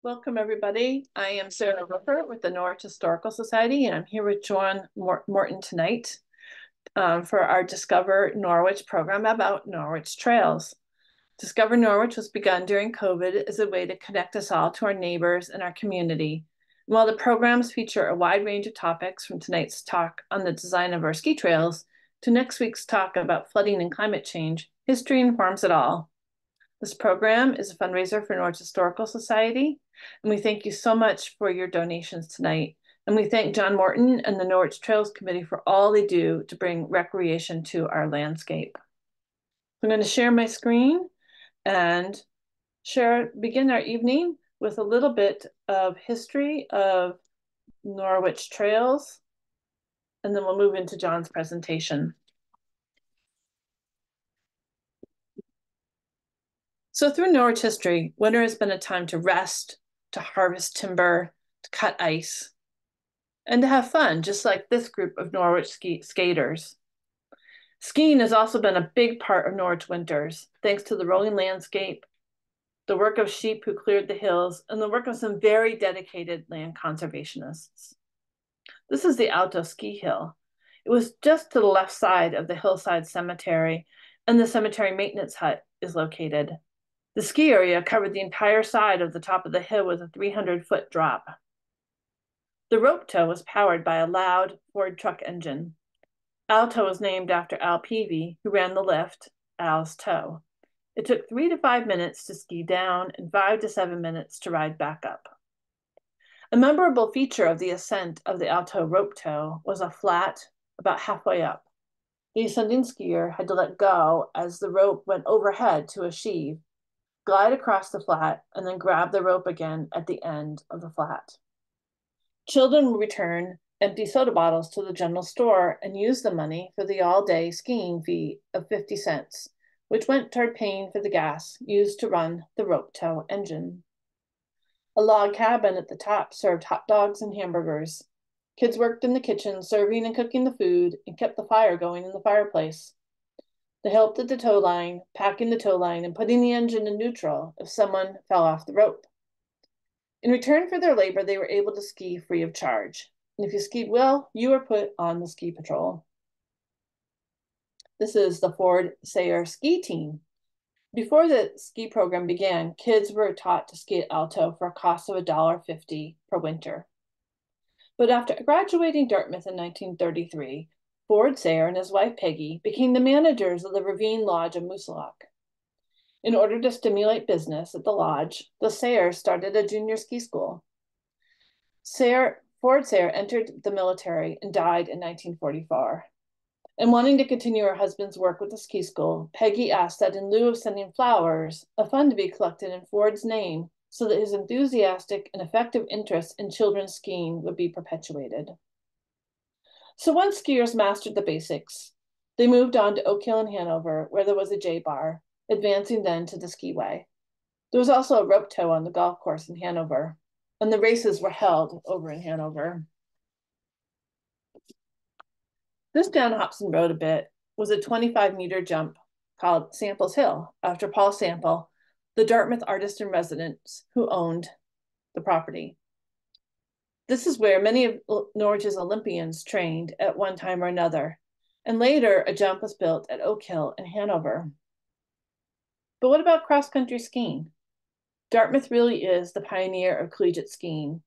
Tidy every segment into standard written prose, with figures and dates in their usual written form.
Welcome, everybody. I am Sarah Rupert with the Norwich Historical Society, and I'm here with John Morton tonight for our Discover Norwich program about Norwich trails. Discover Norwich was begun during COVID as a way to connect us all to our neighbors and our community. And while the programs feature a wide range of topics, from tonight's talk on the design of our ski trails to next week's talk about flooding and climate change, history informs it all. This program is a fundraiser for Norwich Historical Society, and we thank you so much for your donations tonight. And we thank John Morton and the Norwich Trails Committee for all they do to bring recreation to our landscape. I'm going to share my screen and begin our evening with a little bit of history of Norwich Trails, and then we'll move into John's presentation. So through Norwich history, winter has been a time to rest, to harvest timber, to cut ice, and to have fun, just like this group of Norwich skaters. Skiing has also been a big part of Norwich winters, thanks to the rolling landscape, the work of sheep who cleared the hills, and the work of some very dedicated land conservationists. This is the Alto ski hill. It was just to the left side of the hillside cemetery, and the cemetery maintenance hut is located. The ski area covered the entire side of the top of the hill with a 300-foot drop. The rope tow was powered by a loud Ford truck engine. Alto was named after Al Peavy, who ran the lift, Al's Tow. It took 3 to 5 minutes to ski down and 5 to 7 minutes to ride back up. A memorable feature of the ascent of the Alto rope tow was a flat about halfway up. The ascending skier had to let go as the rope went overhead to a sheave, glide across the flat, and then grab the rope again at the end of the flat. Children would return empty soda bottles to the general store and use the money for the all-day skiing fee of 50 cents, which went toward paying for the gas used to run the rope tow engine. A log cabin at the top served hot dogs and hamburgers. Kids worked in the kitchen, serving and cooking the food, and kept the fire going in the fireplace. They helped at the tow line, packing the tow line and putting the engine in neutral if someone fell off the rope. In return for their labor, they were able to ski free of charge. And if you skied well, you were put on the ski patrol. This is the Ford Sayer ski team. Before the ski program began, kids were taught to ski at Alto for a cost of $1.50 per winter. But after graduating Dartmouth in 1933, Ford Sayer and his wife Peggy became the managers of the Ravine Lodge of Moosilauke. In order to stimulate business at the lodge, the Sayers started a junior ski school. Ford Sayer entered the military and died in 1944. And wanting to continue her husband's work with the ski school, Peggy asked that in lieu of sending flowers, a fund be collected in Ford's name so that his enthusiastic and effective interest in children's skiing would be perpetuated. So once skiers mastered the basics, they moved on to Oak Hill in Hanover, where there was a J-bar, advancing then to the skiway. There was also a rope tow on the golf course in Hanover, and the races were held over in Hanover. This down Hobson Road a bit was a 25-meter jump called Sample's Hill, after Paul Sample, the Dartmouth artist in residence who owned the property. This is where many of Norwich's Olympians trained at one time or another, and later a jump was built at Oak Hill in Hanover. But what about cross-country skiing? Dartmouth really is the pioneer of collegiate skiing.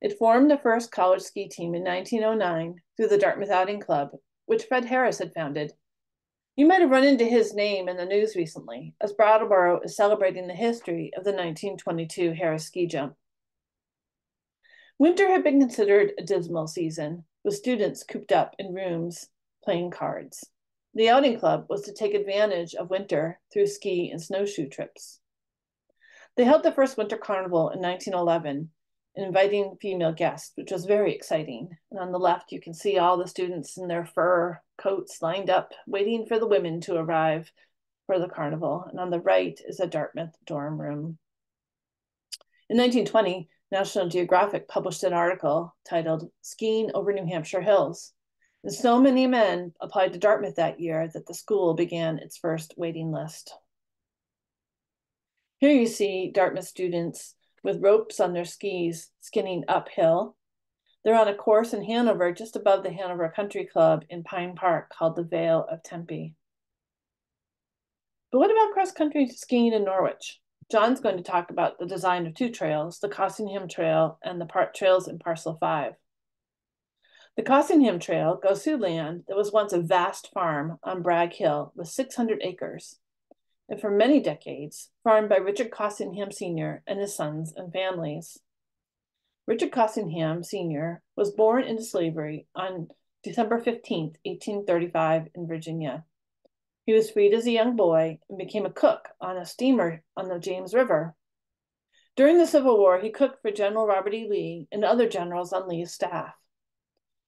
It formed the first college ski team in 1909 through the Dartmouth Outing Club, which Fred Harris had founded. You might have run into his name in the news recently, as Brattleboro is celebrating the history of the 1922 Harris ski jump. Winter had been considered a dismal season, with students cooped up in rooms playing cards. The outing club was to take advantage of winter through ski and snowshoe trips. They held the first winter carnival in 1911, inviting female guests, which was very exciting. And on the left, you can see all the students in their fur coats lined up, waiting for the women to arrive for the carnival. And on the right is a Dartmouth dorm room. In 1920, National Geographic published an article titled "Skiing Over New Hampshire Hills." And so many men applied to Dartmouth that year that the school began its first waiting list. Here you see Dartmouth students with ropes on their skis, skinning uphill. They're on a course in Hanover, just above the Hanover Country Club in Pine Park, called the Vale of Tempe. But what about cross-country skiing in Norwich? John's going to talk about the design of two trails, the Cossingham Trail and the trails in Parcel 5. The Cossingham Trail goes through land that was once a vast farm on Bragg Hill with 600 acres, and for many decades, farmed by Richard Cossingham Sr. and his sons and families. Richard Cossingham Sr. was born into slavery on December 15, 1835, in Virginia. He was freed as a young boy and became a cook on a steamer on the James River. During the Civil War, he cooked for General Robert E. Lee and other generals on Lee's staff.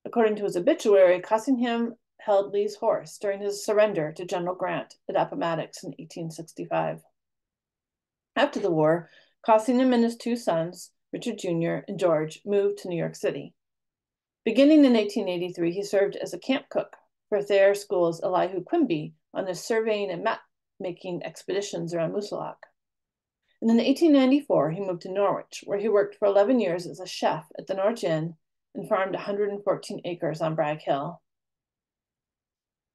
According to his obituary, Cossingham held Lee's horse during his surrender to General Grant at Appomattox in 1865. After the war, Cossingham and his two sons, Richard Jr. and George, moved to New York City. Beginning in 1883, he served as a camp cook for Thayer School's Elihu Quimby on his surveying and map-making expeditions around Moosilauke. And in 1894, he moved to Norwich, where he worked for 11 years as a chef at the Norwich Inn and farmed 114 acres on Bragg Hill.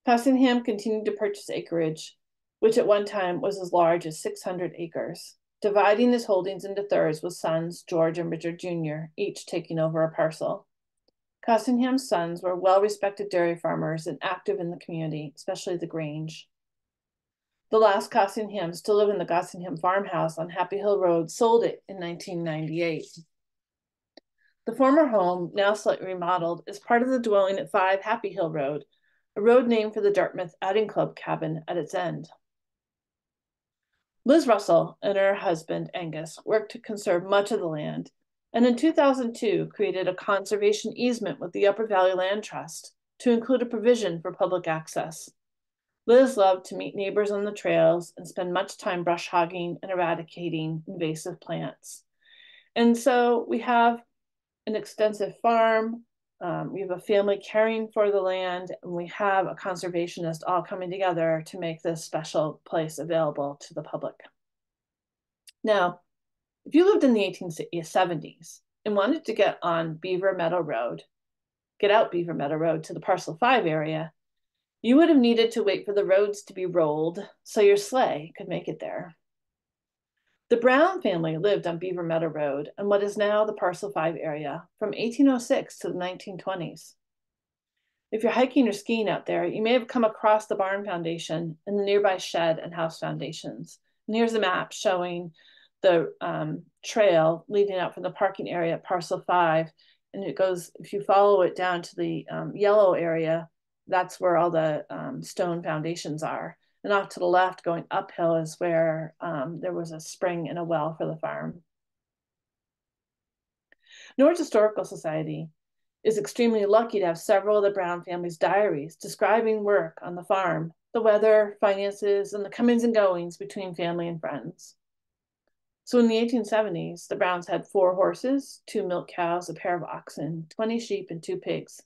Cossingham continued to purchase acreage, which at one time was as large as 600 acres, dividing his holdings into thirds with sons George and Richard Jr., each taking over a parcel. Cossingham's sons were well-respected dairy farmers and active in the community, especially the Grange. The last Cossingham still live in the Cossingham farmhouse on Happy Hill Road, sold it in 1998. The former home, now slightly remodeled, is part of the dwelling at 5 Happy Hill Road, a road named for the Dartmouth Outing Club cabin at its end. Liz Russell and her husband, Angus, worked to conserve much of the land, and in 2002 created a conservation easement with the Upper Valley Land Trust to include a provision for public access. Liz loved to meet neighbors on the trails and spend much time brush hogging and eradicating invasive plants. And so we have an extensive farm, we have a family caring for the land, and we have a conservationist all coming together to make this special place available to the public. Now, if you lived in the 1870s and wanted to get on Beaver Meadow Road, get out Beaver Meadow Road to the Parcel 5 area, you would have needed to wait for the roads to be rolled so your sleigh could make it there. The Brown family lived on Beaver Meadow Road in what is now the Parcel 5 area from 1806 to the 1920s. If you're hiking or skiing out there, you may have come across the barn foundation and the nearby shed and house foundations. And here's a map showing the trail leading out from the parking area at Parcel 5. And it goes, if you follow it down to the yellow area, that's where all the stone foundations are. And off to the left, going uphill, is where there was a spring and a well for the farm. Norwich Historical Society is extremely lucky to have several of the Brown family's diaries describing work on the farm, the weather, finances, and the comings and goings between family and friends. So in the 1870s, the Browns had 4 horses, 2 milk cows, a pair of oxen, 20 sheep, and 2 pigs.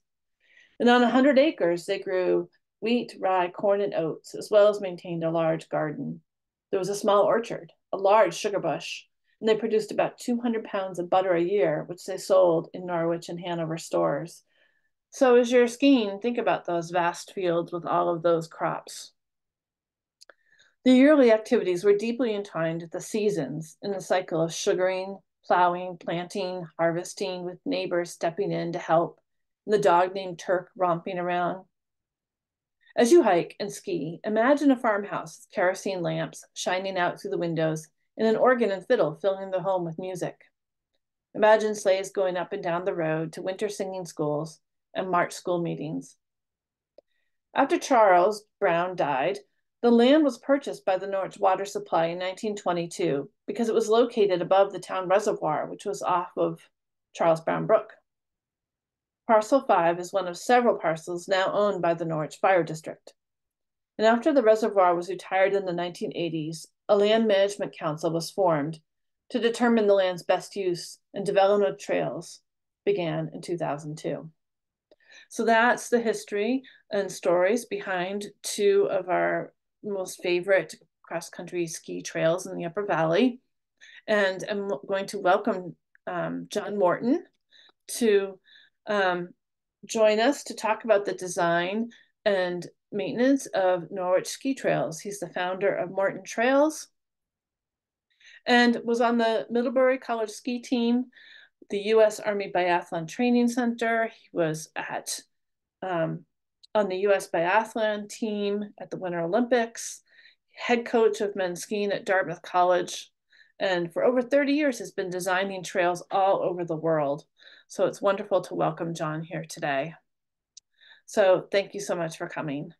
And on 100 acres, they grew wheat, rye, corn, and oats, as well as maintained a large garden. There was a small orchard, a large sugar bush, and they produced about 200 pounds of butter a year, which they sold in Norwich and Hanover stores. So as you're skiing, think about those vast fields with all of those crops. The yearly activities were deeply entwined with the seasons in the cycle of sugaring, plowing, planting, harvesting, with neighbors stepping in to help, and the dog named Turk romping around. As you hike and ski, imagine a farmhouse with kerosene lamps shining out through the windows and an organ and fiddle filling the home with music. Imagine sleighs going up and down the road to winter singing schools and March school meetings. After Charles Brown died, the land was purchased by the Norwich Water Supply in 1922 because it was located above the town reservoir, which was off of Charles Brown Brook. Parcel 5 is one of several parcels now owned by the Norwich Fire District. And after the reservoir was retired in the 1980s, a land management council was formed to determine the land's best use, and development of trails began in 2002. So that's the history and stories behind 2 of our most favorite cross-country ski trails in the Upper Valley. And I'm going to welcome John Morton to um, join us to talk about the design and maintenance of Norwich ski trails. He's the founder of Morton Trails and was on the Middlebury College ski team, the U.S. Army Biathlon Training Center. He was on the U.S. biathlon team at the Winter Olympics, head coach of men's skiing at Dartmouth College, and for over 30 years has been designing trails all over the world. So it's wonderful to welcome John here today. So thank you so much for coming.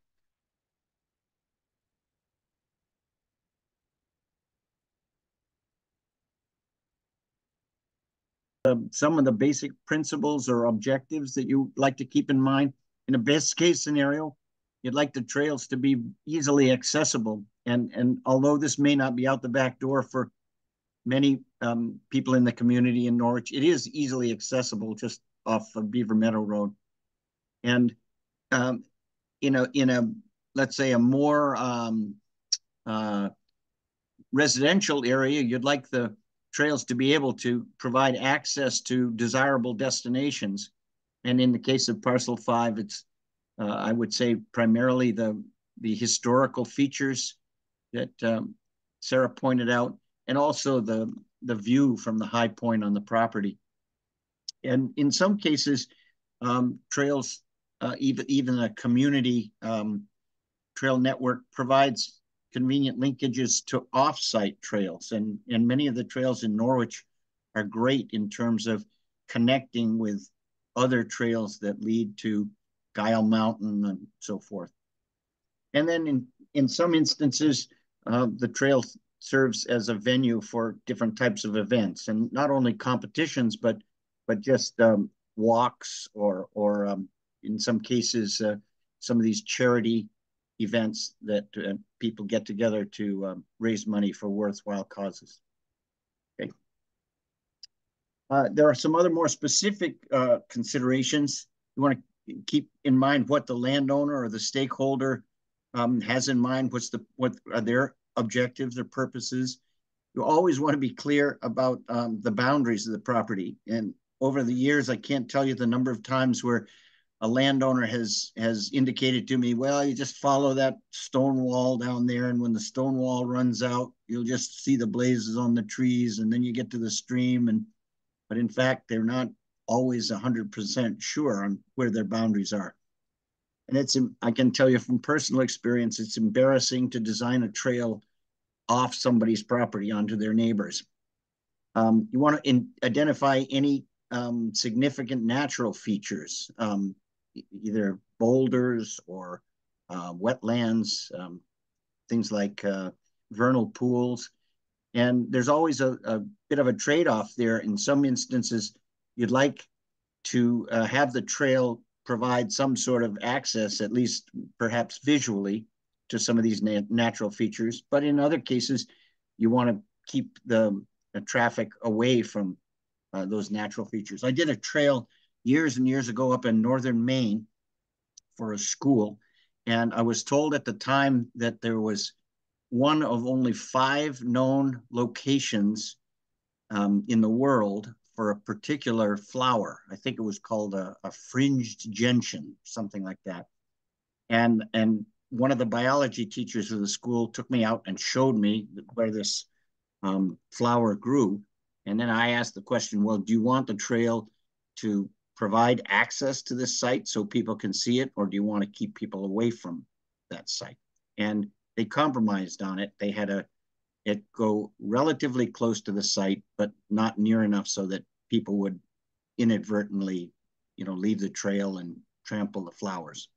Some of the basic principles or objectives that you like to keep in mind. In a best case scenario, you'd like the trails to be easily accessible. And although this may not be out the back door for many people in the community in Norwich, it is easily accessible just off of Beaver Meadow Road. And in a let's say a more residential area, you'd like the trails to be able to provide access to desirable destinations. And in the case of Parcel 5, it's, I would say, primarily the historical features that Sarah pointed out, and also the view from the high point on the property. And in some cases, trails, even a community trail network provides convenient linkages to off-site trails. And many of the trails in Norwich are great in terms of connecting with other trails that lead to Guile Mountain and so forth. And then in some instances, the trail serves as a venue for different types of events, and not only competitions, but just walks or in some cases, some of these charity events that people get together to raise money for worthwhile causes. Okay. There are some other more specific considerations. You want to keep in mind what the landowner or the stakeholder has in mind, what are their objectives or purposes. You always want to be clear about the boundaries of the property. And over the years, I can't tell you the number of times where a landowner has indicated to me, well, you just follow that stone wall down there, and when the stone wall runs out, you'll just see the blazes on the trees, and then you get to the stream. But in fact, they're not always 100% sure on where their boundaries are. And I can tell you from personal experience, it's embarrassing to design a trail off somebody's property onto their neighbors. You want to identify any significant natural features, either boulders or wetlands, things like vernal pools. And there's always a bit of a trade-off there. In some instances, you'd like to have the trail provide some sort of access, at least perhaps visually, to some of these natural features. But in other cases, you want to keep the traffic away from those natural features. I did a trail years and years ago up in northern Maine for a school, and I was told at the time that there was one of only 5 known locations in the world for a particular flower. I think it was called a fringed gentian, something like that. And one of the biology teachers of the school took me out and showed me where this flower grew. And then I asked the question, well, do you want the trail to provide access to this site so people can see it, or do you want to keep people away from that site? And they compromised on it. They had it go relatively close to the site, but not near enough so that people would inadvertently, leave the trail and trample the flowers.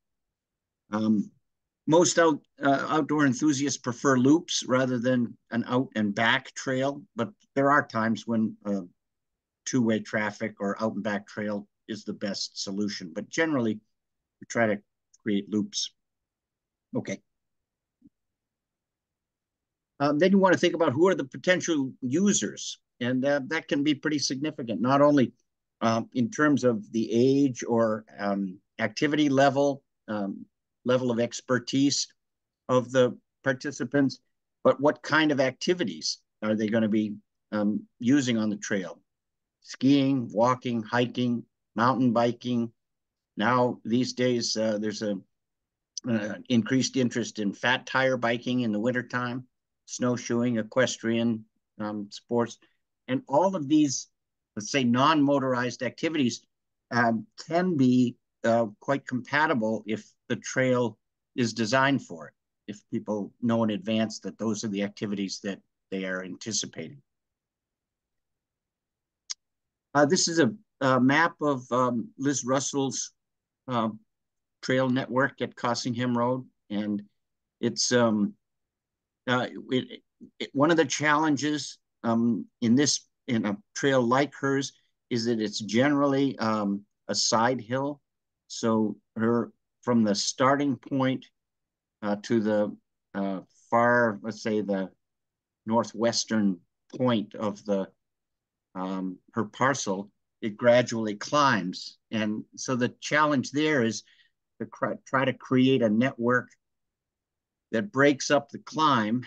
Most outdoor enthusiasts prefer loops rather than an out and back trail, but there are times when two-way traffic or out and back trail is the best solution. But generally, we try to create loops. Okay. Then you want to think about who are the potential users, and that can be pretty significant, not only in terms of the age or activity level, level of expertise of the participants, but what kind of activities are they going to be using on the trail: skiing, walking, hiking, mountain biking. Now, these days, there's a increased interest in fat tire biking in the wintertime, snowshoeing, equestrian sports. And all of these, let's say, non-motorized activities can be quite compatible if the trail is designed for it, if people know in advance that those are the activities that they are anticipating. This is a map of Liz Russell's trail network at Cossingham Road, and it's one of the challenges in a trail like hers is that it's generally a side hill. So from the starting point to the far, let's say, the northwestern point of the her parcel, it gradually climbs. And so the challenge there is to try to create a network that breaks up the climb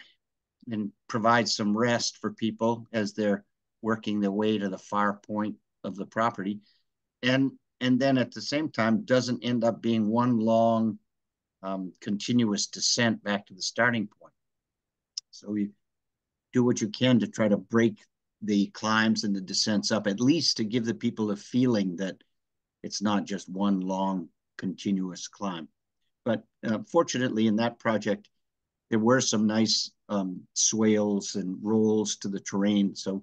and provides some rest for people as they're working their way to the far point of the property. And then at the same time doesn't end up being one long continuous descent back to the starting point. So you do what you can to try to break the climbs and the descents up, at least to give the people a feeling that it's not just one long continuous climb. But fortunately in that project, there were some nice swales and rolls to the terrain. So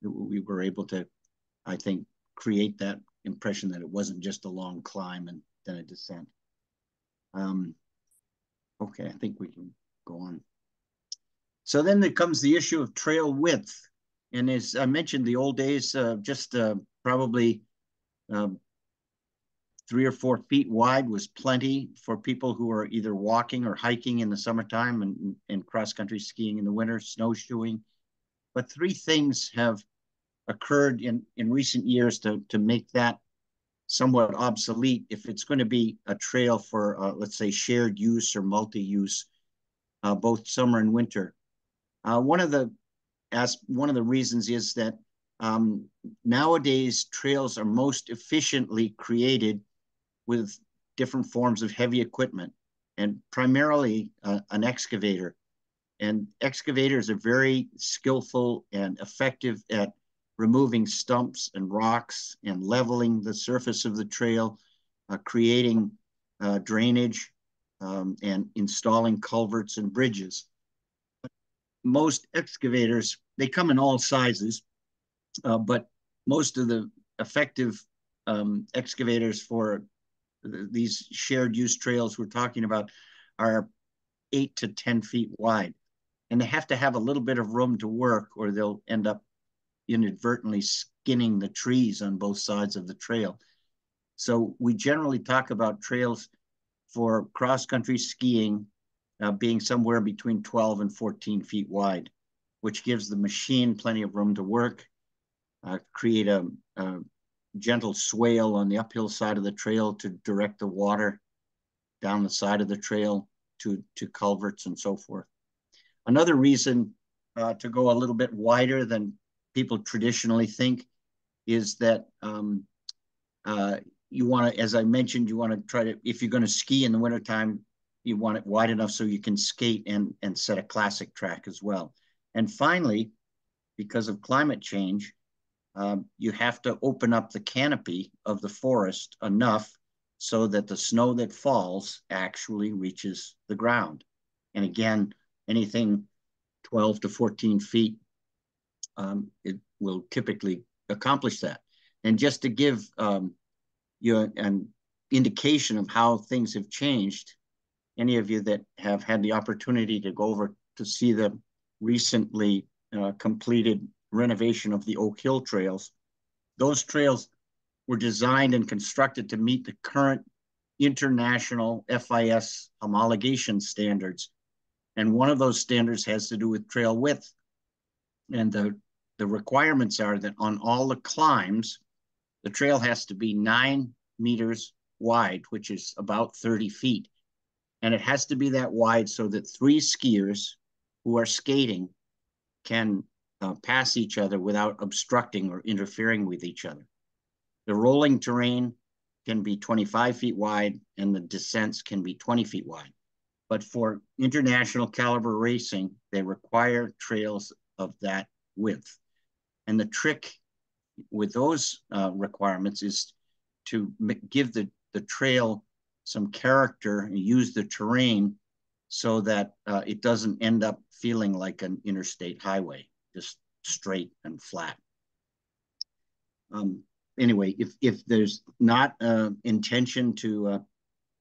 we were able to, I think, create that impression that it wasn't just a long climb and then a descent. Okay, I think we can go on. So then there comes the issue of trail width. And as I mentioned, the old days, just probably 3 or 4 feet wide was plenty for people who are either walking or hiking in the summertime and cross-country skiing in the winter, snowshoeing. But 3 things have occurred in recent years to make that somewhat obsolete if it's going to be a trail for, let's say, shared use or multi-use, both summer and winter. One of the reasons is that nowadays trails are most efficiently created with different forms of heavy equipment, and primarily an excavator. And excavators are very skillful and effective at removing stumps and rocks and leveling the surface of the trail, creating drainage, and installing culverts and bridges. Most excavators, they come in all sizes, but most of the effective excavators for these shared use trails we're talking about are 8 to 10 feet wide. And they have to have a little bit of room to work or they'll end up inadvertently skinning the trees on both sides of the trail. So we generally talk about trails for cross-country skiing being somewhere between 12 and 14 feet wide, which gives the machine plenty of room to work, create a gentle swale on the uphill side of the trail to direct the water down the side of the trail to culverts and so forth. Another reason to go a little bit wider than people traditionally think is that you want to, as I mentioned, you want to try to, if you're going to ski in the wintertime, you want it wide enough so you can skate and set a classic track as well. And finally, because of climate change, you have to open up the canopy of the forest enough so that the snow that falls actually reaches the ground. And again, anything 12 to 14 feet, it will typically accomplish that. And just to give you an indication of how things have changed, any of you that have had the opportunity to go over to see the recently completed renovation of the Oak Hill trails, those trails were designed and constructed to meet the current international FIS homologation standards. And one of those standards has to do with trail width. And the requirements are that on all the climbs, the trail has to be 9 meters wide, which is about 30 feet. And it has to be that wide so that 3 skiers who are skating can pass each other without obstructing or interfering with each other. The rolling terrain can be 25 feet wide and the descents can be 20 feet wide. But for international caliber racing, they require trails of that width. And the trick with those requirements is to give the trail some character and use the terrain so that it doesn't end up feeling like an interstate highway, just straight and flat. Anyway, if there's not intention to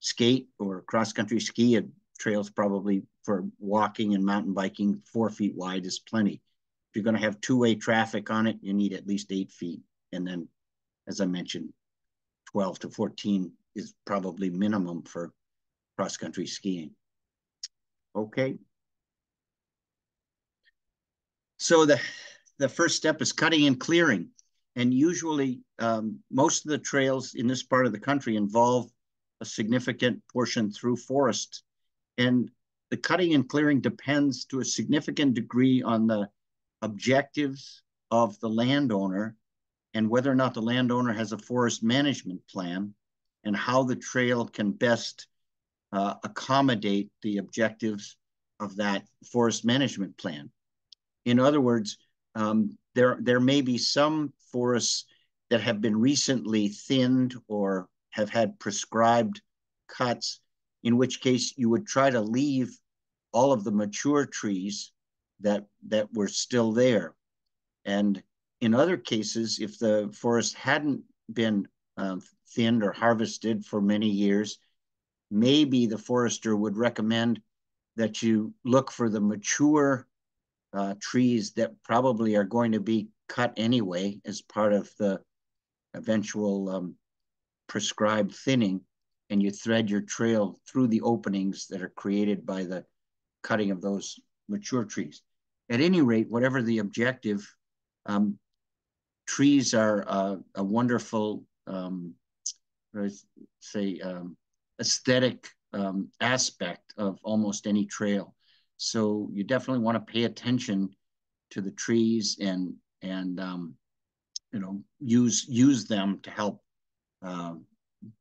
skate or cross-country ski, a trail's probably for walking and mountain biking 4 feet wide is plenty. If you're going to have two-way traffic on it, you need at least 8 feet. And then, as I mentioned, 12 to 14 is probably minimum for cross-country skiing. Okay. So the first step is cutting and clearing. And usually most of the trails in this part of the country involve a significant portion through forest. And the cutting and clearing depends to a significant degree on the objectives of the landowner and whether or not the landowner has a forest management plan and how the trail can best accommodate the objectives of that forest management plan. In other words, there may be some forests that have been recently thinned or have had prescribed cuts, in which case you would try to leave all of the mature trees that were still there. And in other cases, if the forest hadn't been thinned or harvested for many years, maybe the forester would recommend that you look for the mature trees that probably are going to be cut anyway as part of the eventual prescribed thinning, and you thread your trail through the openings that are created by the cutting of those mature trees. At any rate, whatever the objective, trees are a wonderful, aesthetic aspect of almost any trail. So you definitely want to pay attention to the trees and use them to help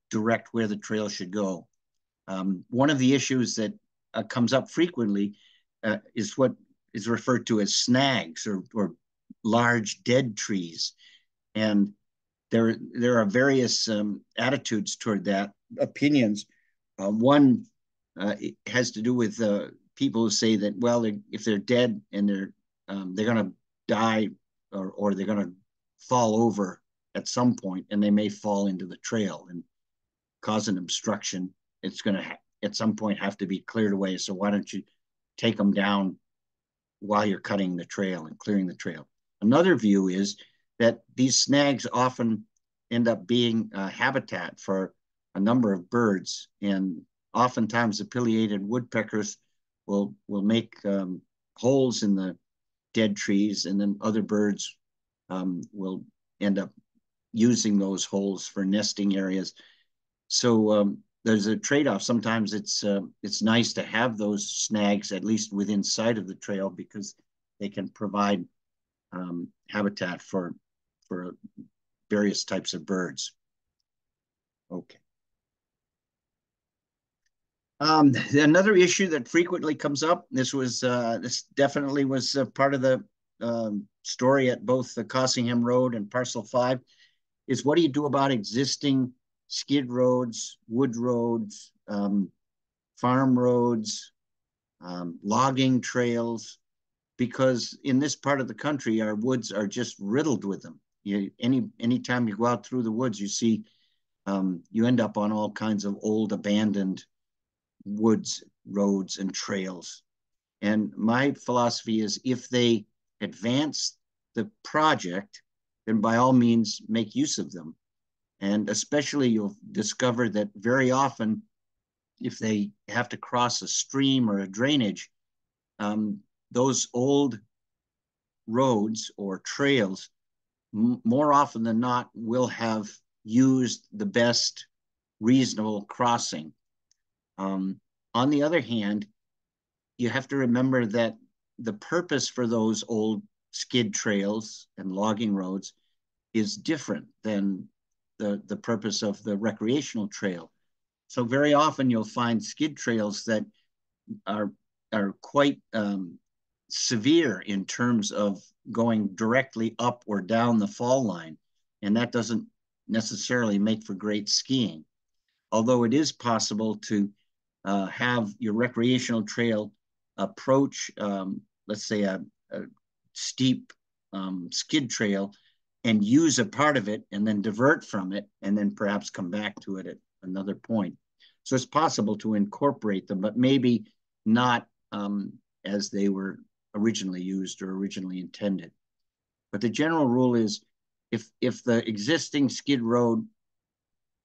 direct where the trail should go. One of the issues that comes up frequently is what is referred to as snags or large dead trees. And there are various attitudes toward that, opinions. One has to do with people who say that, well, if they're dead and they're going to die or they're going to fall over at some point and they may fall into the trail and cause an obstruction. It's going to at some point have to be cleared away. So why don't you take them down while you're cutting the trail and clearing the trail? Another view is that these snags often end up being habitat for a number of birds, and oftentimes the pileated woodpeckers will make holes in the dead trees, and then other birds will end up using those holes for nesting areas. So there's a trade-off. Sometimes it's nice to have those snags at least within sight of the trail because they can provide habitat for various types of birds. Okay. Another issue that frequently comes up, this definitely was part of the story at both the Cossingham Road and Parcel 5, is what do you do about existing skid roads, wood roads, farm roads, logging trails, because in this part of the country, our woods are just riddled with them. Anytime you go out through the woods, you see, you end up on all kinds of old abandoned woods, roads, and trails. And my philosophy is if they advance the project, then by all means make use of them. And especially you'll discover that very often, if they have to cross a stream or a drainage, those old roads or trails, more often than not, will have used the best reasonable crossing. On the other hand, you have to remember that the purpose for those old skid trails and logging roads is different than the purpose of the recreational trail. So very often you'll find skid trails that are are quite severe in terms of going directly up or down the fall line, and that doesn't necessarily make for great skiing. Although it is possible to have your recreational trail approach, let's say, a steep skid trail and use a part of it and then divert from it and then perhaps come back to it at another point. So it's possible to incorporate them, but maybe not as they were originally used or originally intended. But the general rule is if the existing skid road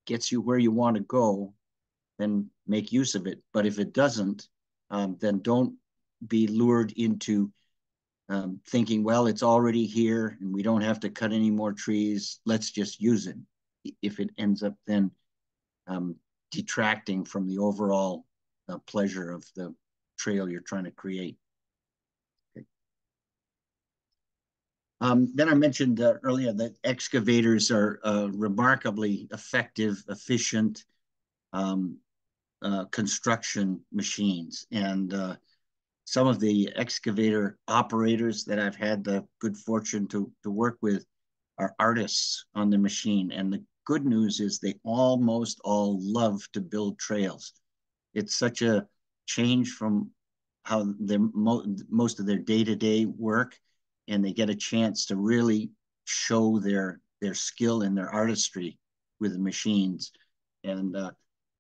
gets you where you want to go, then make use of it. But if it doesn't, then don't be lured into thinking, well, it's already here and we don't have to cut any more trees. Let's just use it. If it ends up then detracting from the overall pleasure of the trail you're trying to create. Okay. Then I mentioned earlier that excavators are remarkably effective, efficient construction machines. And some of the excavator operators that I've had the good fortune to work with are artists on the machine. And the good news is they almost all love to build trails. It's such a change from how most of their day-to-day work, and they get a chance to really show their skill and their artistry with the machines. And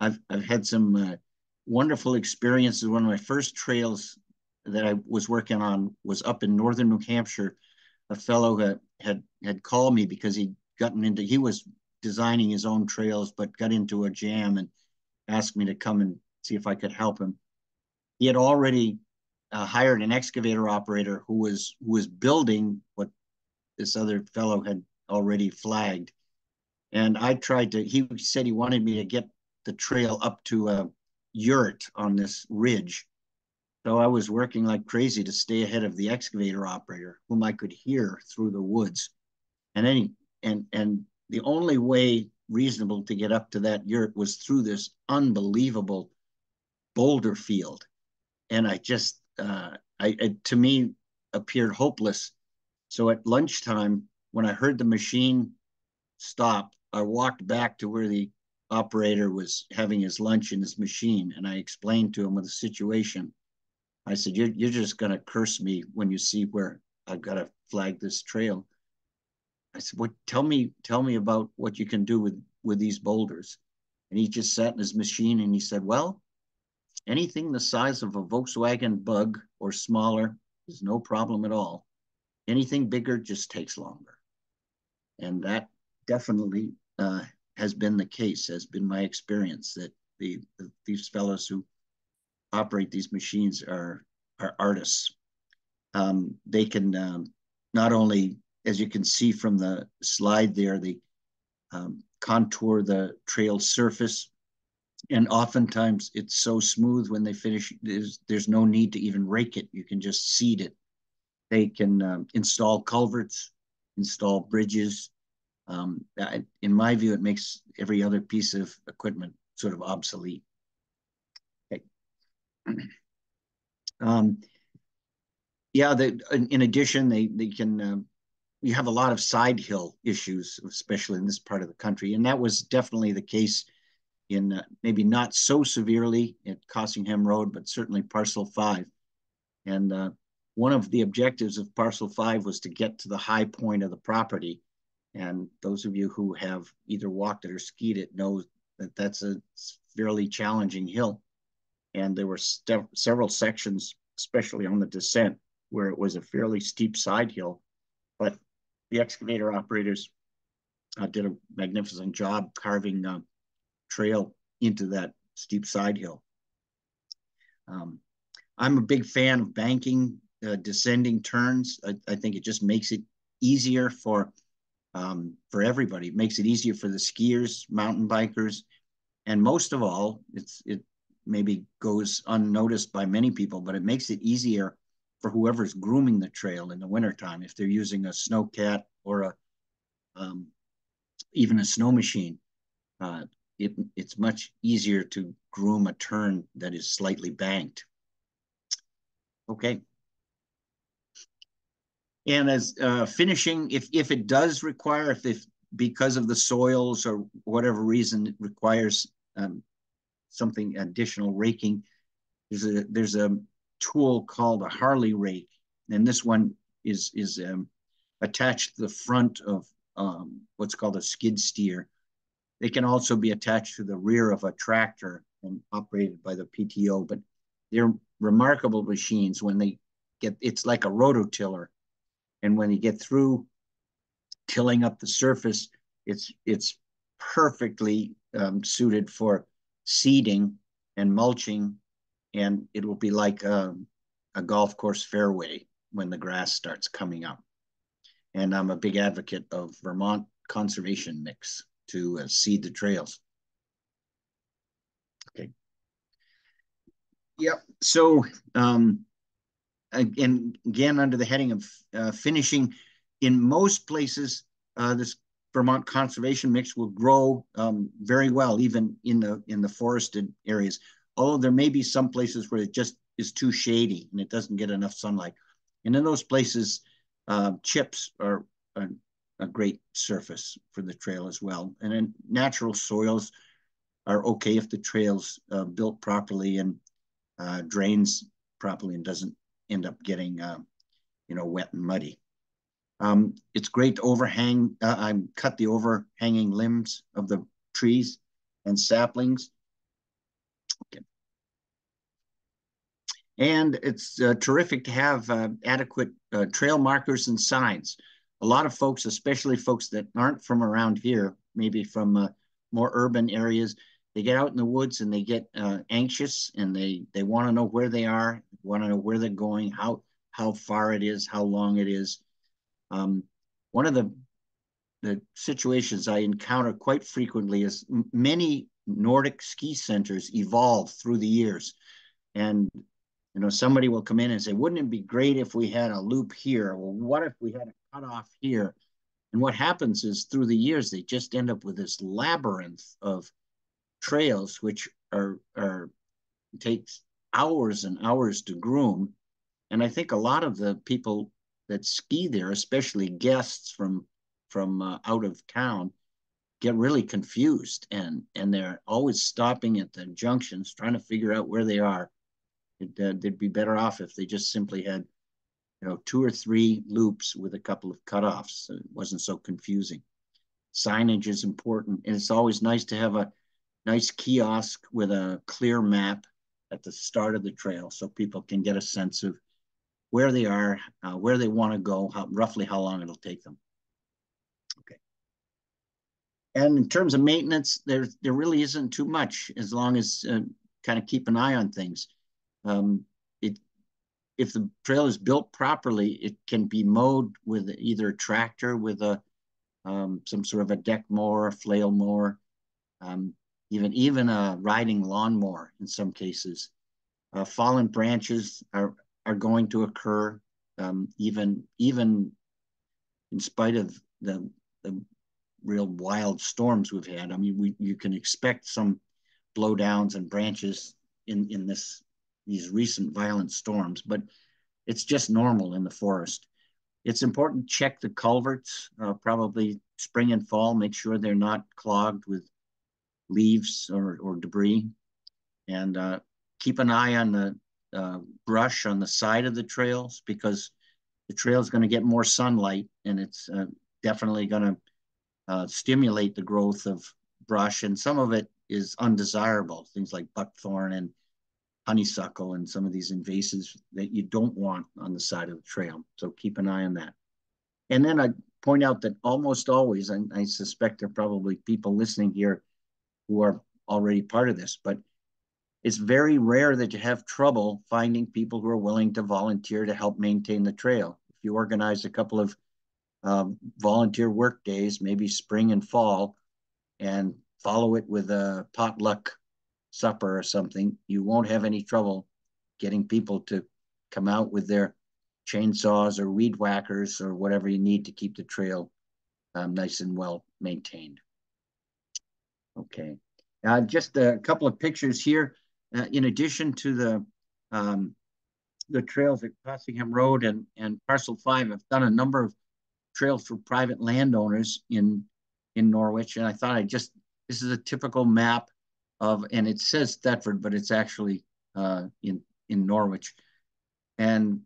I've had some wonderful experiences. One of my first trails that I was working on was up in northern New Hampshire. A fellow had called me because he was designing his own trails, but got into a jam and asked me to come and see if I could help him. He had already hired an excavator operator who was building what this other fellow had already flagged. And he said he wanted me to get the trail up to a yurt on this ridge. So I was working like crazy to stay ahead of the excavator operator, whom I could hear through the woods. And and the only way reasonable to get up to that yurt was through this unbelievable boulder field. And it to me appeared hopeless. So at lunchtime, when I heard the machine stop, I walked back to where the operator was having his lunch in his machine, and I explained to him the situation. I said, you're just going to curse me when you see where I've got to flag this trail. I said, what? Tell me about what you can do with these boulders. And he just sat in his machine and he said, well, anything the size of a Volkswagen Bug or smaller is no problem at all. Anything bigger just takes longer. And that definitely has been the case, has been my experience, that these fellows who operate these machines are artists. They can not only, as you can see from the slide there, they contour the trail surface, and oftentimes it's so smooth when they finish, there's no need to even rake it. You can just seed it. They can install culverts, install bridges. In my view, it makes every other piece of equipment sort of obsolete. Okay. Yeah, in addition, they can, you have a lot of side hill issues, especially in this part of the country. And that was definitely the case in maybe not so severely at Cossingham Road, but certainly Parcel 5. And one of the objectives of Parcel 5 was to get to the high point of the property. And those of you who have either walked it or skied it know that that's a fairly challenging hill. And there were several sections, especially on the descent, where it was a fairly steep side hill. But the excavator operators did a magnificent job carving trail into that steep side hill. I'm a big fan of banking descending turns. I think it just makes it easier for everybody. It makes it easier for the skiers, mountain bikers, and most of all, it maybe goes unnoticed by many people, but it makes it easier for whoever's grooming the trail in the wintertime, if they're using a snowcat or even a snow machine, it's much easier to groom a turn that is slightly banked. Okay. And as finishing, if it does require, if because of the soils or whatever reason it requires something additional raking, there's a tool called a Harley rake, and this one is attached to the front of what's called a skid steer. They can also be attached to the rear of a tractor and operated by the PTO, but they're remarkable machines when they get, it's like a rototiller. And when you get through tilling up the surface, it's perfectly suited for seeding and mulching, and it will be like a golf course fairway when the grass starts coming up. And I'm a big advocate of Vermont conservation mix to seed the trails. Okay. Yep. So again, under the heading of finishing, in most places, this Vermont conservation mix will grow very well, even in the forested areas. Although there may be some places where it just is too shady and it doesn't get enough sunlight. And in those places, chips are a great surface for the trail as well. And then natural soils are okay if the trail's built properly and drains properly and doesn't end up getting wet and muddy. It's great to overhang. I cut the overhanging limbs of the trees and saplings. Okay. And it's terrific to have adequate trail markers and signs. A lot of folks, especially folks that aren't from around here, maybe from more urban areas, they get out in the woods and they get anxious and they want to know where they are, want to know where they're going, how far it is, how long it is. One of the situations I encounter quite frequently is many Nordic ski centers evolved through the years. And somebody will come in and say, wouldn't it be great if we had a loop here? Well, what if we had a cutoff here? And what happens is through the years, they just end up with this labyrinth of trails, which takes hours and hours to groom. And I think a lot of the people that ski there, especially guests from out of town, get really confused, and they're always stopping at the junctions trying to figure out where they are. They'd be better off if they just simply had 2 or 3 loops with a couple of cutoffs, so it wasn't so confusing. Signage is important, and it's always nice to have a nice kiosk with a clear map at the start of the trail so people can get a sense of where they are, where they want to go, roughly how long it'll take them. Okay. And in terms of maintenance, there really isn't too much, as long as kind of keep an eye on things. If the trail is built properly, it can be mowed with either a tractor with some sort of a deck mower, flail mower, even a riding lawnmower in some cases. Fallen branches are going to occur, even in spite of the real wild storms we've had. I mean, you can expect some blowdowns and branches in these recent violent storms, but it's just normal in the forest. It's important to check the culverts, probably spring and fall, make sure they're not clogged with leaves or debris, and keep an eye on the brush on the side of the trails, because the trail is going to get more sunlight, and it's definitely going to stimulate the growth of brush, and some of it is undesirable, things like buckthorn and honeysuckle and some of these invasives that you don't want on the side of the trail. So keep an eye on that. And then I point out that almost always, and I suspect there are probably people listening here who are already part of this, but it's very rare that you have trouble finding people who are willing to volunteer to help maintain the trail. If you organize a couple of volunteer work days, maybe spring and fall, and follow it with a potluck supper or something, you won't have any trouble getting people to come out with their chainsaws or weed whackers or whatever you need to keep the trail nice and well maintained. Okay, just a couple of pictures here. In addition to the trails at Cossingham Road and Parcel 5, I've done a number of trails for private landowners in Norwich, and I thought this is a typical map of, and it says Thetford, but it's actually in Norwich, and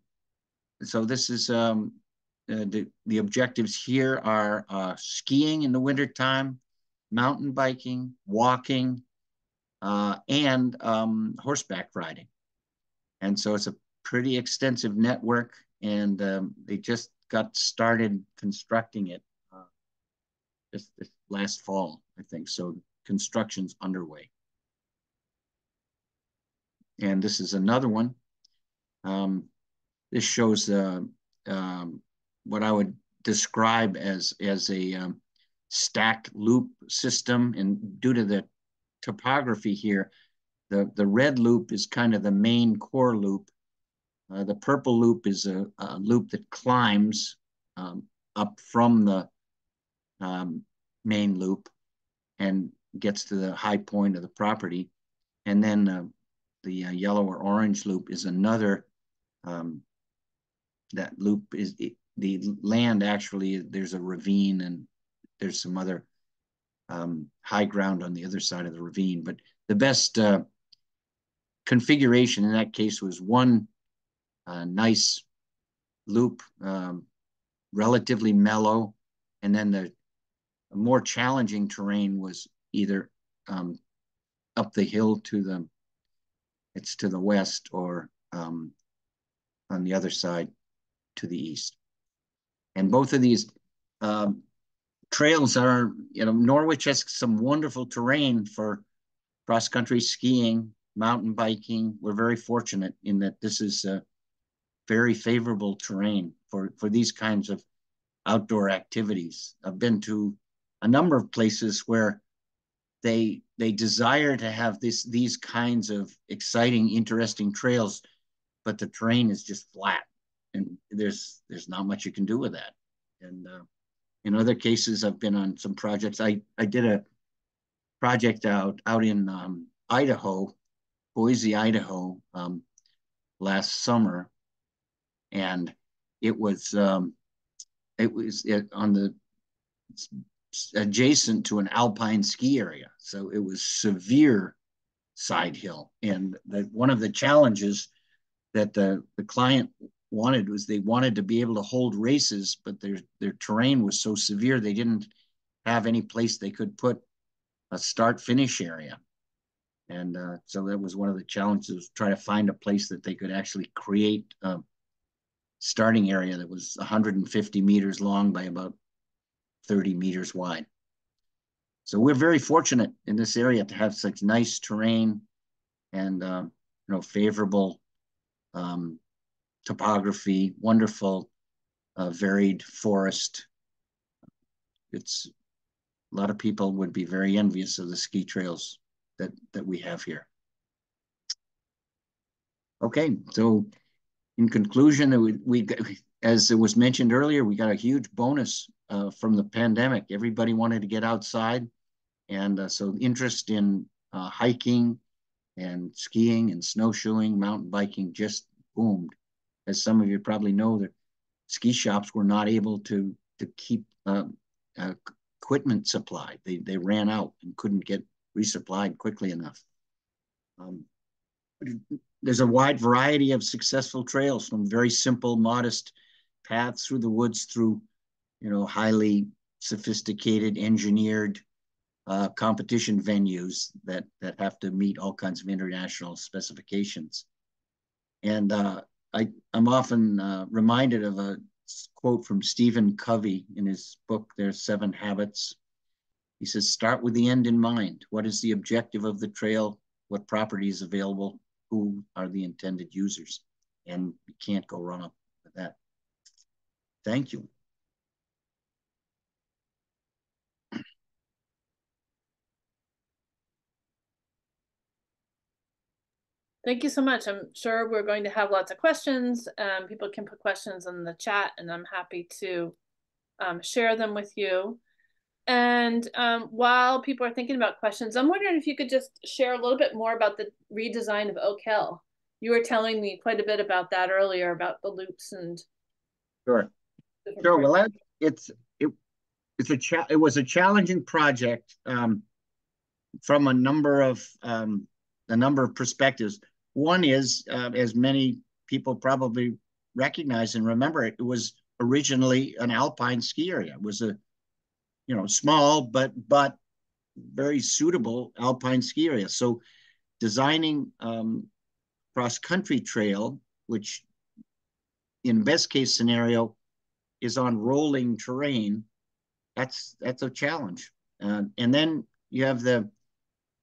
so this is the objectives here are skiing in the wintertime, mountain biking, walking, and horseback riding. And so it's a pretty extensive network, and they just got started constructing it this last fall, I think. So construction's underway. And this is another one. This shows what I would describe as a stacked loop system. And due to the topography here, the red loop is kind of the main core loop. The purple loop is a loop that climbs up from the main loop and gets to the high point of the property. And then the yellow or orange loop is another, that loop is, the land actually, there's a ravine and there's some other high ground on the other side of the ravine. But the best configuration in that case was one nice loop, relatively mellow, and then the more challenging terrain was either up the hill to the west, or on the other side to the east. And both of these trails are, Norwich has some wonderful terrain for cross-country skiing, mountain biking. We're very fortunate in that this is very favorable terrain for these kinds of outdoor activities. I've been to a number of places where they desire to have these kinds of exciting, interesting trails, but the terrain is just flat, and there's not much you can do with that. And in other cases, I've been on some projects. I did a project out in Idaho, Boise, Idaho, last summer, and it was on the adjacent to an alpine ski area, so it was severe side hill. And one of the challenges that the client wanted was they wanted to be able to hold races, but their terrain was so severe they didn't have any place they could put a start finish area. And so that was one of the challenges, trying to find a place that they could actually create a starting area that was 150 meters long by about 30 meters wide. So we're very fortunate in this area to have such nice terrain and favorable topography, wonderful varied forest. It's a lot of people would be very envious of the ski trails that we have here. Okay, so in conclusion, we as it was mentioned earlier, we got a huge bonus from the pandemic. Everybody wanted to get outside, and so interest in hiking and skiing and snowshoeing, mountain biking just boomed. As some of you probably know, the ski shops were not able to keep equipment supplied. They ran out and couldn't get resupplied quickly enough. There's a wide variety of successful trails, from very simple, modest paths through the woods through, highly sophisticated, engineered competition venues that have to meet all kinds of international specifications. And I'm often reminded of a quote from Stephen Covey in his book, There's 7 Habits. He says, start with the end in mind. What is the objective of the trail? What property is available? Who are the intended users? And you can't go wrong with that. Thank you. Thank you so much. I'm sure we're going to have lots of questions. People can put questions in the chat, and I'm happy to share them with you. And while people are thinking about questions, I'm wondering if you could just share a little bit more about the redesign of Oak Hill. You were telling me quite a bit about that earlier, about the loops and Sure, different sure. parts. Well, it's it, it was a challenging project from a number of perspectives. One is, as many people probably recognize and remember, it was originally an alpine ski area. It was a small but very suitable alpine ski area. So designing cross country trail, which in best case scenario is on rolling terrain, that's a challenge. And then you have the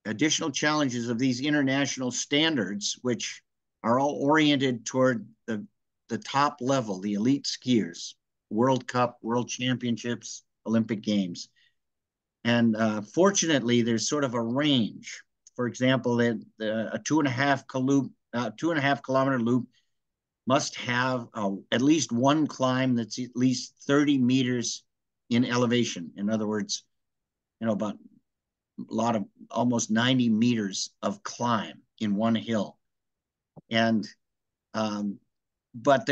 additional challenges of these international standards, which are all oriented toward the top level, the elite skiers, World Cup, World Championships, Olympic Games. And fortunately, there's sort of a range. For example, a 2.5 kilometer loop must have at least one climb that's at least 30 meters in elevation. In other words, about a lot of almost 90 meters of climb in one hill. And, but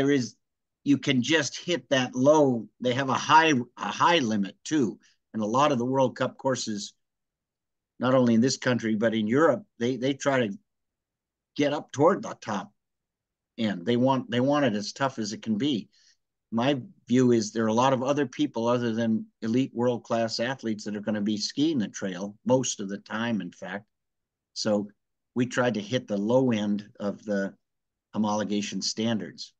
you can just hit that low. They have a high limit too. And a lot of the World Cup courses, not only in this country, but in Europe, they try to get up toward the top end. They want it as tough as it can be. My view is there are a lot of other people other than elite world-class athletes that are going to be skiing the trail most of the time, in fact. So we tried to hit the low end of the homologation standards.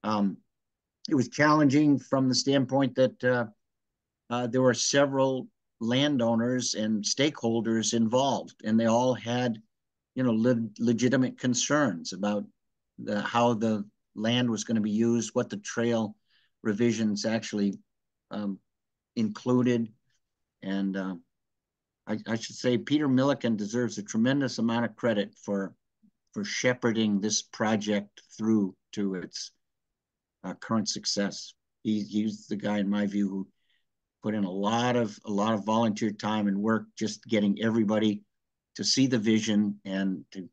It was challenging from the standpoint that there were several landowners and stakeholders involved, and they all had, legitimate concerns about how the land was going to be used, what the trail revisions actually included. And I should say Peter Milliken deserves a tremendous amount of credit for shepherding this project through to its current success. He's the guy, in my view, who put in a lot of volunteer time and work just getting everybody to see the vision and to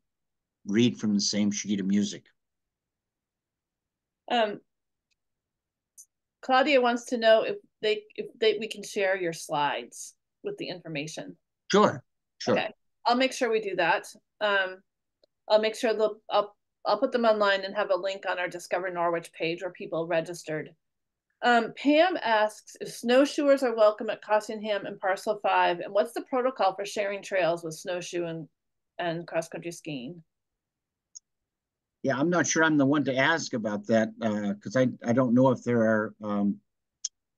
read from the same sheet of music. Claudia wants to know if we can share your slides with the information. Sure, sure. Okay, I'll make sure we do that. I'll make sure I'll put them online and have a link on our Discover Norwich page where people registered. Pam asks if snowshoers are welcome at Cossingham and Parcel 5, and what's the protocol for sharing trails with snowshoe and cross-country skiing? Yeah, I'm not sure I'm the one to ask about that because I don't know if there are,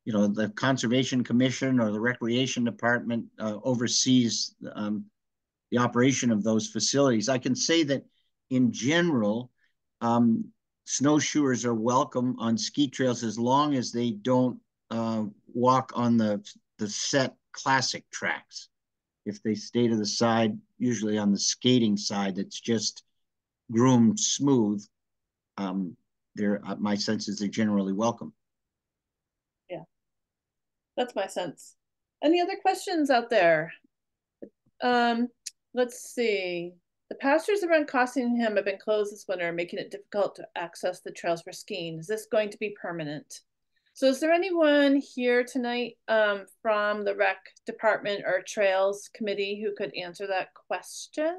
the Conservation Commission or the Recreation Department oversees the operation of those facilities. I can say that in general, snowshoers are welcome on ski trails as long as they don't walk on the set classic tracks. If they stay to the side, usually on the skating side, that's just groomed smooth, my sense is they're generally welcome. Yeah, that's my sense. Any other questions out there? Let's see. The pastures around Cossingham have been closed this winter, making it difficult to access the trails for skiing. Is this going to be permanent? So is there anyone here tonight from the rec department or trails committee who could answer that question?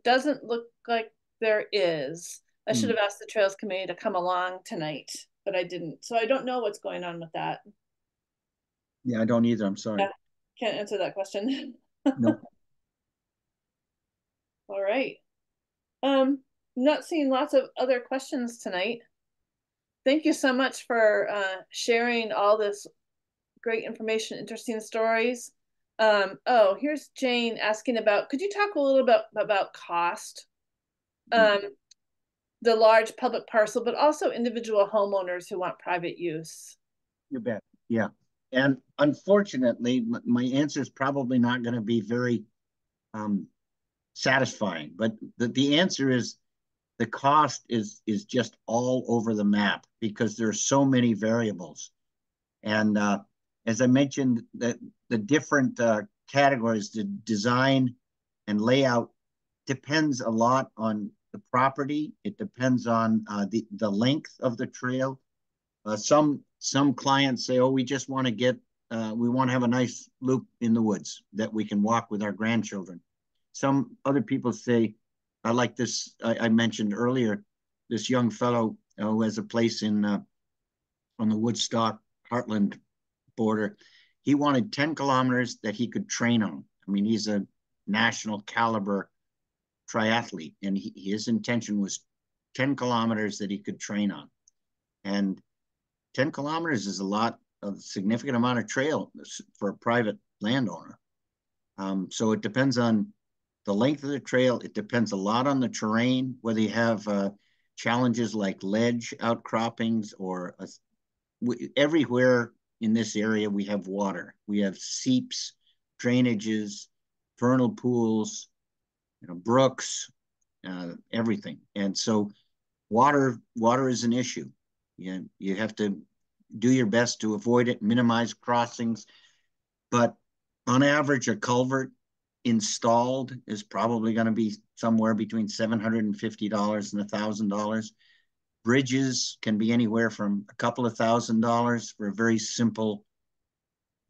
Doesn't look like there is. I should have asked the trails committee to come along tonight, but I didn't. So I don't know what's going on with that. Yeah, I don't either. I'm sorry. Yeah, can't answer that question. Nope. All right. Not seeing lots of other questions tonight. Thank you so much for sharing all this great information, interesting stories. Oh, here's Jane asking about, could you talk a little bit about cost? The large public parcel, but also individual homeowners who want private use. You bet. Yeah. And unfortunately, my answer is probably not going to be very um, satisfying. But the answer is the cost is just all over the map because there's so many variables. And as I mentioned, the different categories, the design and layout depends a lot on the property. It depends on the length of the trail. Some clients say, "Oh, we just want to get we want to have a nice loop in the woods that we can walk with our grandchildren." Some other people say, "I like this." I mentioned earlier this young fellow who has a place in on the Woodstock Heartland border. He wanted 10 kilometers that he could train on. I mean, he's a national caliber triathlete, and his intention was 10 kilometers that he could train on. And 10 kilometers is a significant amount of trail for a private landowner. So it depends on the length of the trail. It depends a lot on the terrain, whether you have challenges like ledge outcroppings or everywhere in this area we have water. We have seeps, drainages, vernal pools, brooks, everything. And so water is an issue. You have to do your best to avoid it, minimize crossings. But on average, a culvert installed is probably going to be somewhere between $750 and $1,000. Bridges can be anywhere from a couple of $1,000s for a very simple,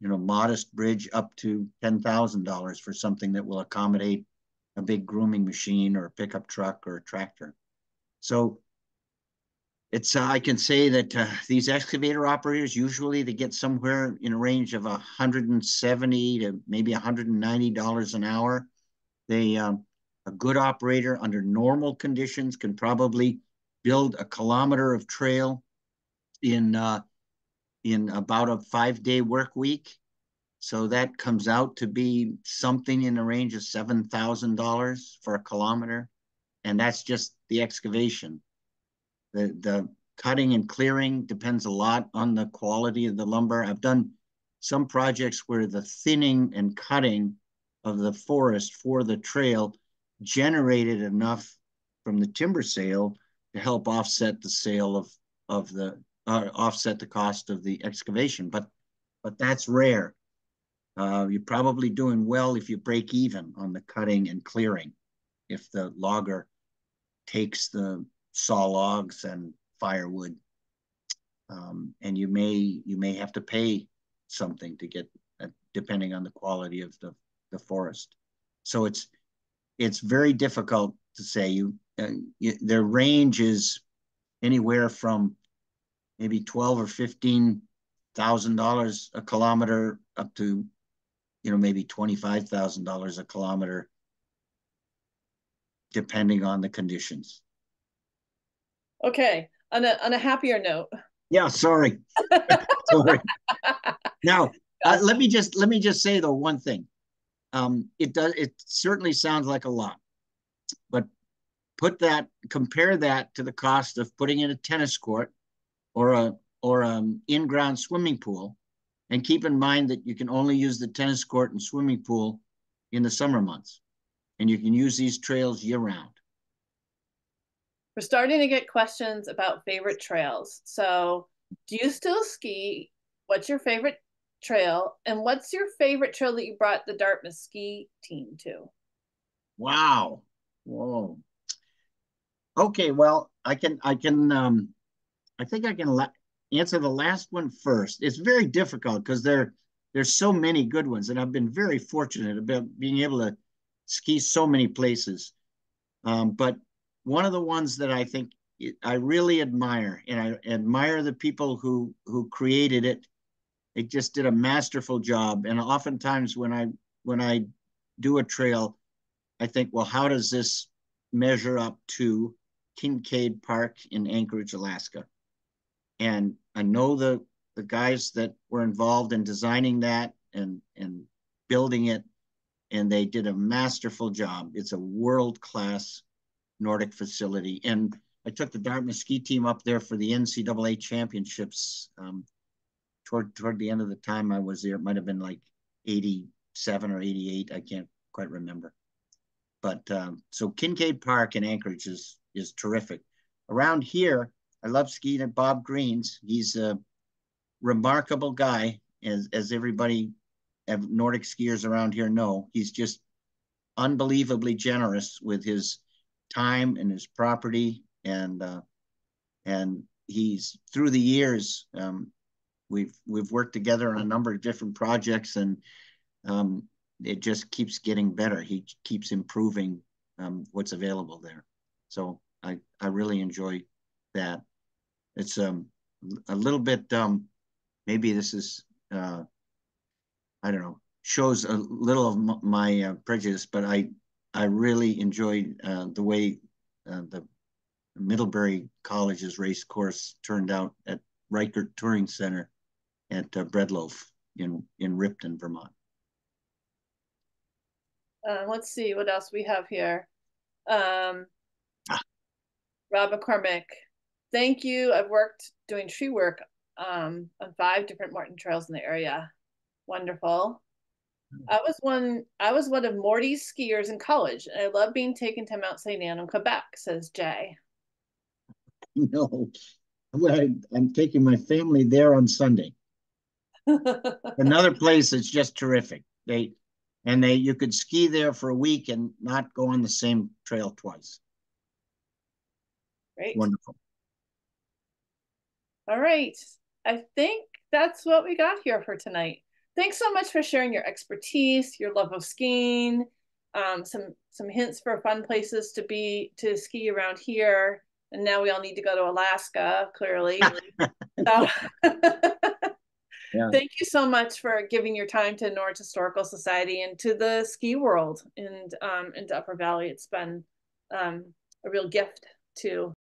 modest bridge up to $10,000 for something that will accommodate a big grooming machine or a pickup truck or a tractor. So it's I can say that these excavator operators usually they get somewhere in a range of $170 to maybe $190 an hour. They a good operator under normal conditions can probably build a kilometer of trail in about a 5-day work week. So that comes out to be something in the range of $7,000 for a kilometer, and that's just the excavation. The cutting and clearing depends a lot on the quality of the lumber. I've done some projects where the thinning and cutting of the forest for the trail generated enough from the timber sale to help offset the sale of the offset the cost of the excavation. But that's rare. You're probably doing well if you break even on the cutting and clearing. If the logger takes the saw logs and firewood, and you may have to pay something to get depending on the quality of the forest. So it's very difficult to say. Their range is anywhere from maybe 12 or $15,000 a kilometer up to maybe $25,000 a kilometer, depending on the conditions. Okay, on a happier note. Yeah, sorry. Sorry. Now, let me just say though one thing. It certainly sounds like a lot, but compare that to the cost of putting in a tennis court or an in-ground swimming pool, and keep in mind that you can only use the tennis court and swimming pool in the summer months, and you can use these trails year-round. We're starting to get questions about favorite trails. So, do you still ski? What's your favorite trail? And what's your favorite trail that you brought the Dartmouth ski team to? Wow. Whoa. Okay, well, I think I can answer the last one first. It's very difficult because there's so many good ones, and I've been very fortunate about being able to ski so many places. But one of the ones that I think I really admire, and I admire the people who created it. It just did a masterful job. And oftentimes when I do a trail, I think, well, how does this measure up to Kincaid Park in Anchorage, Alaska? And I know the guys that were involved in designing that and building it, and they did a masterful job. It's a world-class Nordic facility. And I took the Dartmouth ski team up there for the NCAA championships toward the end of the time I was there. It might have been like 87 or 88. I can't quite remember. But so Kincaid Park in Anchorage is terrific. Around here, I love skiing at Bob Green's. He's a remarkable guy, as everybody Nordic skiers around here know. He's just unbelievably generous with his time and his property, and he's through the years we've worked together on a number of different projects, and it just keeps getting better. He keeps improving what's available there. So I really enjoy that. It's a little bit maybe this is I don't know, shows a little of my prejudice, but I really enjoyed the way the Middlebury College's race course turned out at Reichert Touring Center at Breadloaf in Ripton, Vermont. Let's see what else we have here. Um, Rob McCormick, thank you. I've worked doing tree work on 5 different Morton trails in the area. Wonderful. I was one of Morty's skiers in college, and I love being taken to Mount St. Anne in Quebec, says Jay. No, I'm taking my family there on Sunday. Another place that's just terrific. They you could ski there for a week and not go on the same trail twice. It's Great. wonderful. All right. I think that's what we got here for tonight. Thanks so much for sharing your expertise, your love of skiing, some hints for fun places to ski around here. And now we all need to go to Alaska, clearly. So Yeah. thank you so much for giving your time to Norwich Historical Society and to the ski world and into Upper Valley. It's been a real gift to